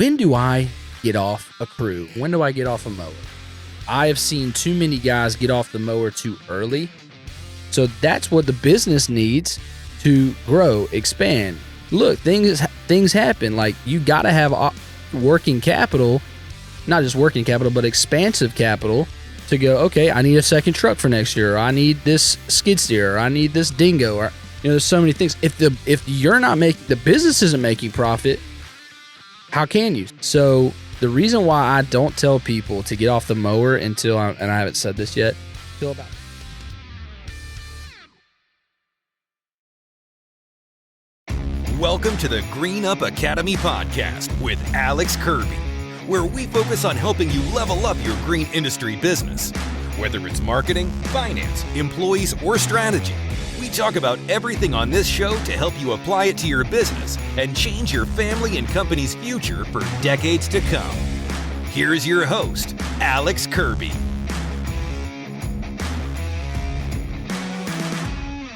when do I get off a crew? When do I get off a mower? I have seen too many guys get off the mower too early. So that's what the business needs to grow, expand. Look, things happen. Like, you got to have working capital, not just working capital, but expansive capital to go, okay, I need a second truck for next year. Or I need this skid steer. Or I need this dingo. Or, there's so many things. If you're not making, the business isn't making profit, how can you? So the reason why I don't tell people to get off the mower until, and I haven't said this yet, until about Welcome to the Green Up Academy podcast with Alex Kirby, where we focus on helping you level up your green industry business. Whether it's marketing, finance, employees, or strategy, we talk about everything on this show to help you apply it to your business and change your family and company's future for decades to come. Here's your host, Alex Kirby.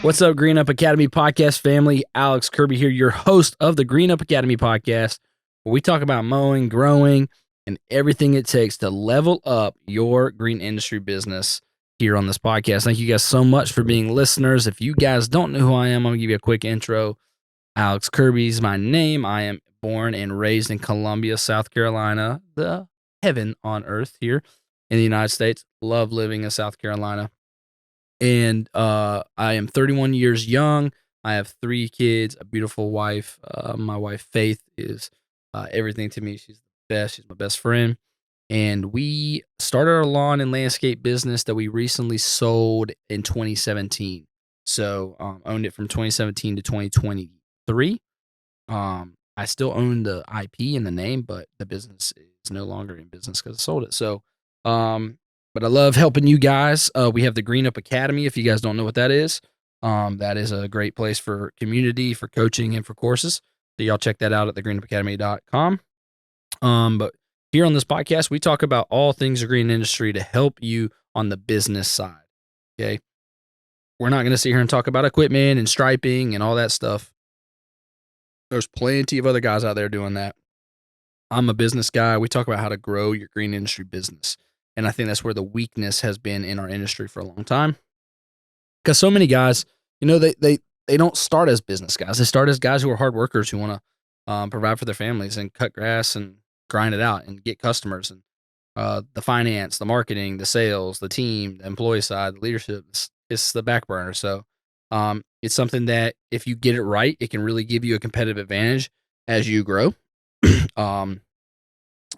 What's up, Green Up Academy podcast family? Alex Kirby here, your host of the Green Up Academy podcast, where we talk about mowing, growing, and everything it takes to level up your green industry business here on this podcast. Thank you guys so much for being listeners. If you guys don't know who I am, I'm going to give you a quick intro. Alex Kirby is my name. I am born and raised in Columbia, South Carolina, the heaven on earth here in the United States. Love living in South Carolina. And I am 31 years young. I have 3 kids, a beautiful wife. My wife, Faith, is everything to me. She's the best. She's my best friend. And we started our lawn and landscape business that we recently sold in 2017. So owned it from 2017 to 2023. I still own the IP and the name, but the business is no longer in business because I sold it. So, but I love helping you guys. We have the Green Up Academy. If you guys don't know what that is a great place for community, for coaching, and for courses. So y'all check that out at thegreenupacademy.com. But here on this podcast, we talk about all things green industry to help you on the business side. Okay. We're not going to sit here and talk about equipment and striping and all that stuff. There's plenty of other guys out there doing that. I'm a business guy. We talk about how to grow your green industry business. And I think that's where the weakness has been in our industry for a long time. Because so many guys, they don't start as business guys. They start as guys who are hard workers who want to provide for their families and cut grass and grind it out and get customers. And the finance, the marketing, the sales, the team, the employee side, the leadership, it's the back burner. So it's something that if you get it right, it can really give you a competitive advantage as you grow.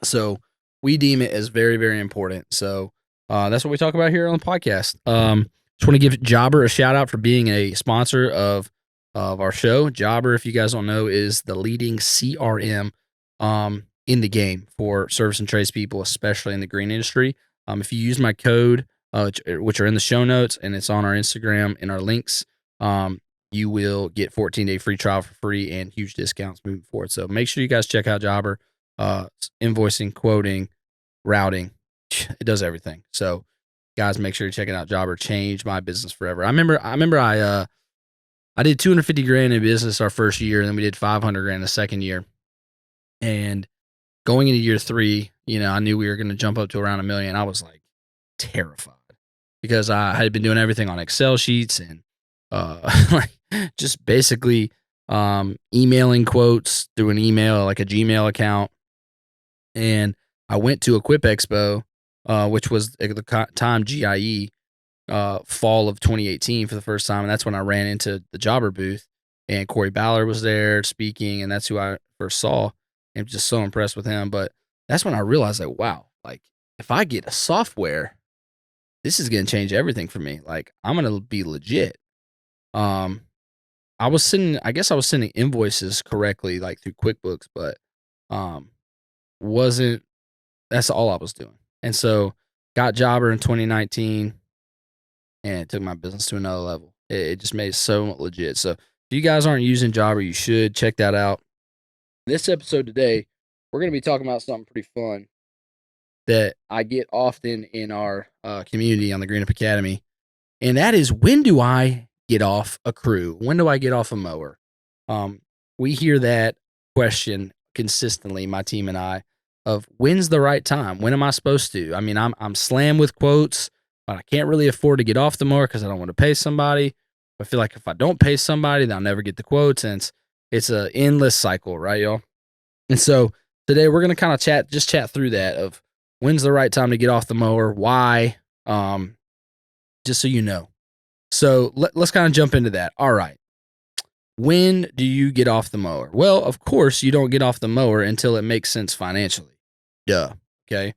So we deem it as very, very important. So that's what we talk about here on the podcast. Just want to give Jobber a shout out for being a sponsor of our show. Jobber, if you guys don't know, is the leading CRM in the game for service and trades people, especially in the green industry. If you use my code, which are in the show notes, and it's on our Instagram and our links, you will get 14-day free trial for free and huge discounts moving forward. So make sure you guys check out Jobber. Invoicing, quoting, routing, it does everything. So guys, make sure you check it out. Jobber changed my business forever. I remember I did 250 grand in business our first year, and then we did 500 grand the second year. And going into year 3, I knew we were going to jump up to around $1 million. I was like terrified because I had been doing everything on Excel sheets and just basically emailing quotes through an email, like a Gmail account. And I went to Equip Expo, which was at the time GIE, fall of 2018 for the first time. And that's when I ran into the Jobber booth, and Corey Ballard was there speaking. And that's who I first saw, and just so impressed with him. But that's when I realized that, wow, like if I get a software, this is going to change everything for me. Like I'm going to be legit. I was sending invoices correctly, like through QuickBooks, but, that's all I was doing. And so got Jobber in 2019, and it took my business to another level. It just made it so legit. So if you guys aren't using Jobber, you should check that out. This episode today, we're going to be talking about something pretty fun that I get often in our community on the Green Up Academy. And that is, when do I get off a crew? When do I get off a mower? We hear that question consistently, my team and I, of when's the right time? When am I supposed to? I mean, I'm slammed with quotes, but I can't really afford to get off the mower because I don't want to pay somebody. I feel like if I don't pay somebody, then I'll never get the quotes, and it's an endless cycle, right, y'all? And so today we're gonna kind of chat through that of when's the right time to get off the mower, why, just so you know. So let's kind of jump into that. All right. When do you get off the mower? Well, of course, you don't get off the mower until it makes sense financially. Duh. Okay.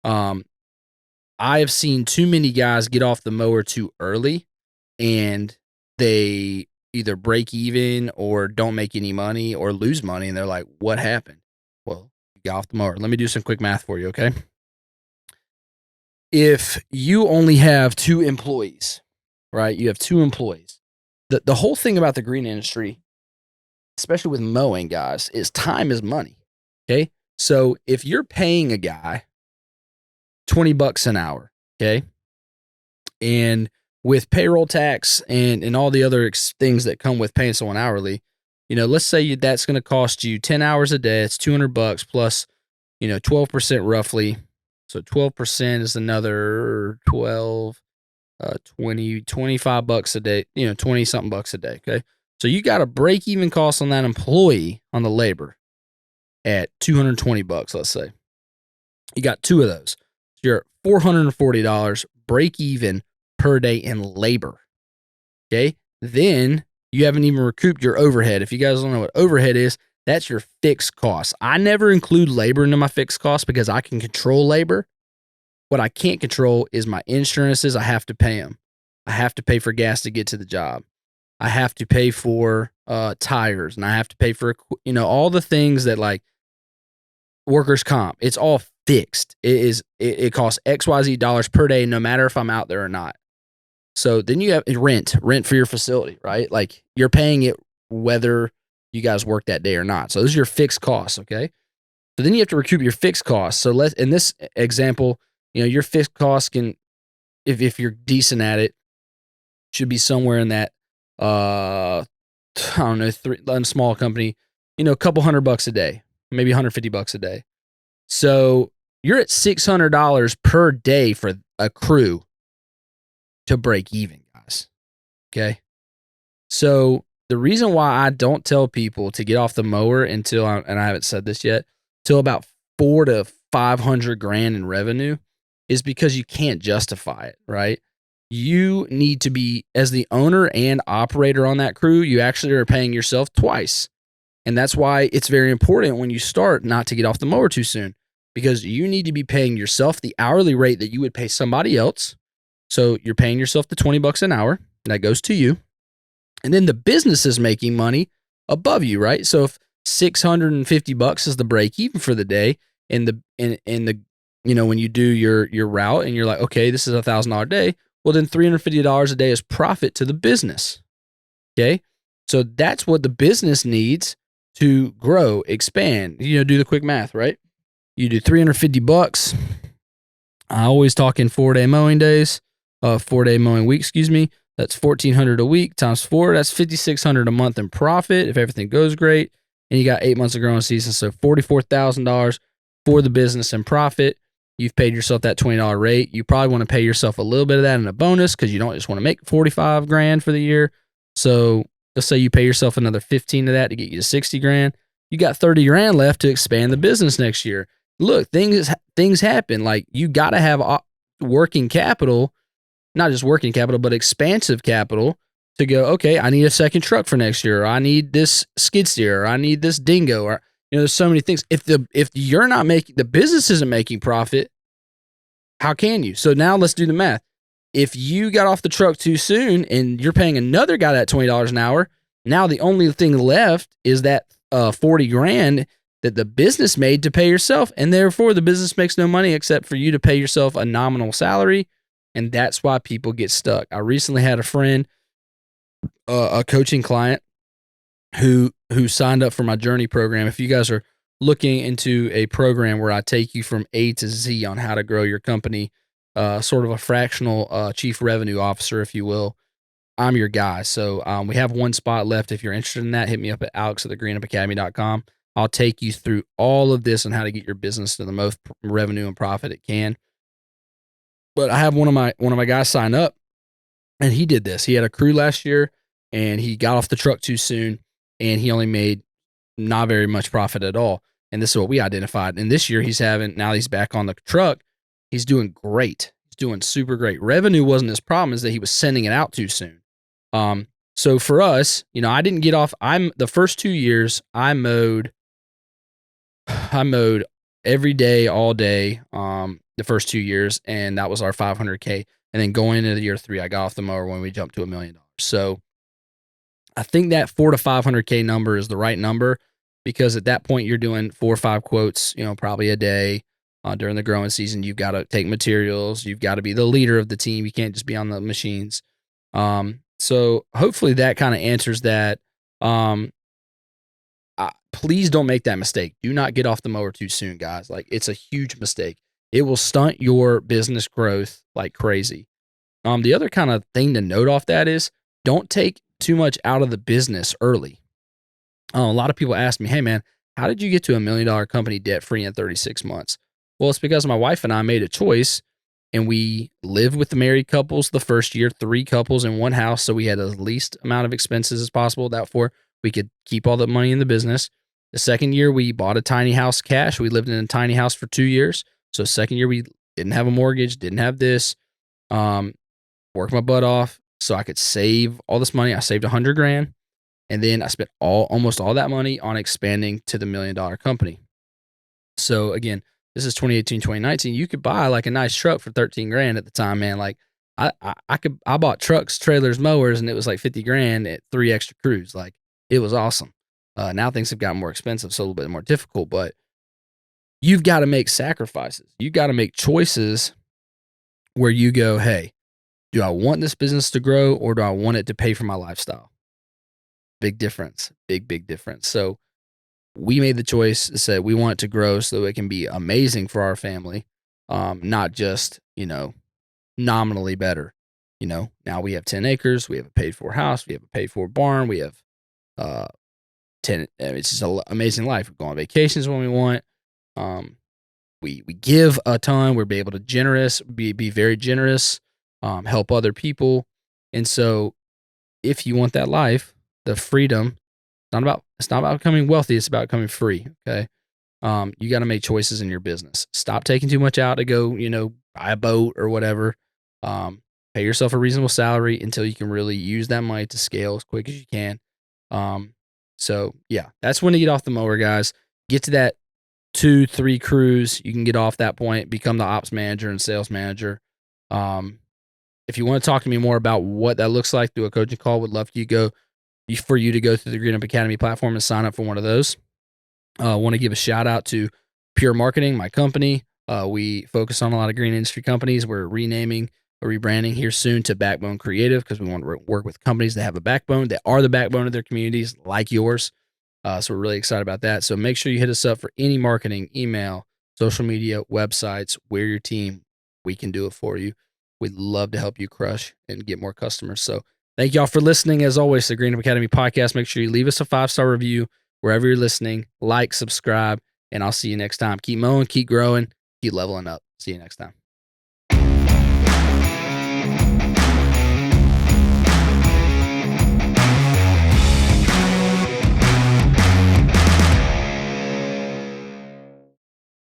I have seen too many guys get off the mower too early, and they either break even or don't make any money or lose money, and they're like, what happened? Well, you got off the mower. Let me do some quick math for you, okay? If you only have 2 employees, right? You have 2 employees. The whole thing about the green industry, especially with mowing, guys, is time is money. Okay. So if you're paying a guy $20 an hour, okay, and with payroll tax and all the other things that come with paying someone hourly, let's say that's going to cost you 10 hours a day. It's $200 plus, 12% roughly. So 12% is another 12. 20, $25 a day, 20 something bucks a day. Okay. So you got a break even cost on that employee on the labor at $220, let's say. You got 2 of those. So you're at $440 break even per day in labor. Okay. Then you haven't even recouped your overhead. If you guys don't know what overhead is, that's your fixed cost. I never include labor into my fixed cost because I can control labor. What I can't control is my insurances. I have to pay them. I have to pay for gas to get to the job. I have to pay for tires, and I have to pay for, all the things that like workers' comp. It's all fixed. It costs XYZ dollars per day, no matter if I'm out there or not. So then you have rent for your facility, right? Like you're paying it whether you guys work that day or not. So those are your fixed costs, okay? So then you have to recoup your fixed costs. So in this example, your fixed costs can, if you're decent at it, should be somewhere in that, I don't know, in a small company, a couple $100 a day, maybe $150 a day. So you're at $600 per day for a crew to break even, guys. Okay. So the reason why I don't tell people to get off the mower until, and I haven't said this yet, till about $400 to $500 in revenue is because you can't justify it, right? You need to be, as the owner and operator on that crew, you actually are paying yourself twice. And that's why it's very important when you start not to get off the mower too soon, because you need to be paying yourself the hourly rate that you would pay somebody else. So you're paying yourself the $20 an hour, and that goes to you. And then the business is making money above you, right? So if $650 is the break even for the day, and when you do your route and you're like, okay, this is $1,000 a day, well then $350 a day is profit to the business. Okay, so that's what the business needs to grow, expand. Do the quick math, right? You do $350. I always talk in 4-day mowing days, 4-day mowing week, excuse me. That's $1,400 a week times 4. That's $5,600 a month in profit if everything goes great. And you got 8 months of growing season, so $44,000 for the business in profit. You've paid yourself that $20 rate. You probably want to pay yourself a little bit of that in a bonus because you don't just want to make $45,000 for the year. So let's say you pay yourself another 15 of that to get you to $60,000. You got $30,000 left to expand the business next year. Look, things happen. Like you got to have working capital, not just working capital, but expansive capital to go, okay, I need a second truck for next year. Or I need this skid steer. Or I need this dingo. Or, there's so many things. If you're not making, the business isn't making profit, how can you? So now let's do the math. If you got off the truck too soon and you're paying another guy that $20 an hour, now the only thing left is that $40,000 that the business made to pay yourself. And therefore the business makes no money except for you to pay yourself a nominal salary. And that's why people get stuck. I recently had a friend, a coaching client who signed up for my Journey program. If you guys are looking into a program where I take you from A to Z on how to grow your company, sort of a fractional chief revenue officer, if you will, I'm your guy. So we have one spot left. If you're interested in that, hit me up at alex@thegreenupacademy.com. I'll take you through all of this on how to get your business to the most revenue and profit it can. But I have one of my guys sign up, and he did this. He had a crew last year, and he got off the truck too soon, and he only made not very much profit at all. And this is what we identified. And this year now he's back on the truck. He's doing great. He's doing super great. Revenue wasn't his problem, is that he was sending it out too soon. So for us, I didn't get off. The first 2 years I mowed every day, all day, the first 2 years, and that was our 500K. And then going into year 3, I got off the mower when we jumped to $1 million. So I think that 400 to 500K number is the right number, because at that point you're doing 4 or 5 quotes, probably a day. During the growing season, you've got to take materials. You've got to be the leader of the team. You can't just be on the machines. So hopefully that kind of answers that. Please don't make that mistake. Do not get off the mower too soon, guys. Like, it's a huge mistake. It will stunt your business growth like crazy. The other kind of thing to note off that is, don't take too much out of the business early. A lot of people ask me, hey man, how did you get to $1 million company debt free in 36 months? Well, it's because my wife and I made a choice, and we lived with the married couples the first year, 3 couples in one house. So we had the least amount of expenses as possible. Therefore, we could keep all the money in the business. The second year, we bought a tiny house cash. We lived in a tiny house for 2 years. So second year, we didn't have a mortgage, didn't have this. Worked my butt off so I could save all this money. I saved $100,000, and then I spent almost all that money on expanding to the $1 million company. So again, this is 2018, 2019. You could buy like a nice truck for $13,000 at the time, man. Like I bought trucks, trailers, mowers, and it was like $50,000 at 3 extra crews. Like, it was awesome. Now things have gotten more expensive, so a little bit more difficult, but you've got to make sacrifices. You've got to make choices where you go, hey, do I want this business to grow, or do I want it to pay for my lifestyle? Big difference. Big difference. So we made the choice to say we want it to grow so it can be amazing for our family, not just, nominally better. Now we have 10 acres, we have a paid for house, we have a paid for barn, we have 10. It's just an amazing life. We go on vacations when we want. We give a ton. We're able to be very generous, help other people. And so if you want that life, the freedom, it's not about becoming wealthy. It's about becoming free. Okay. You got to make choices in your business. Stop taking too much out to go, buy a boat or whatever. Pay yourself a reasonable salary until you can really use that money to scale as quick as you can. So yeah, that's when to get off the mower, guys. Get to that 2-3 crews. You can get off that point, become the ops manager and sales manager. If you want to talk to me more about what that looks like, do a coaching call. Would love for you to go through the Green Up Academy platform and sign up for one of those. I want to give a shout out to Pure Marketing, my company. We focus on a lot of green industry companies. We're rebranding here soon to Backbone Creative, because we want to work with companies that have a backbone, that are the backbone of their communities, like yours. So we're really excited about that. So make sure you hit us up for any marketing, email, social media, websites. We're your team. We can do it for you. We'd love to help you crush and get more customers. So thank y'all for listening. As always, the Green Up Academy podcast. Make sure you leave us a 5-star review wherever you're listening. Like, subscribe, and I'll see you next time. Keep mowing, keep growing, keep leveling up. See you next time.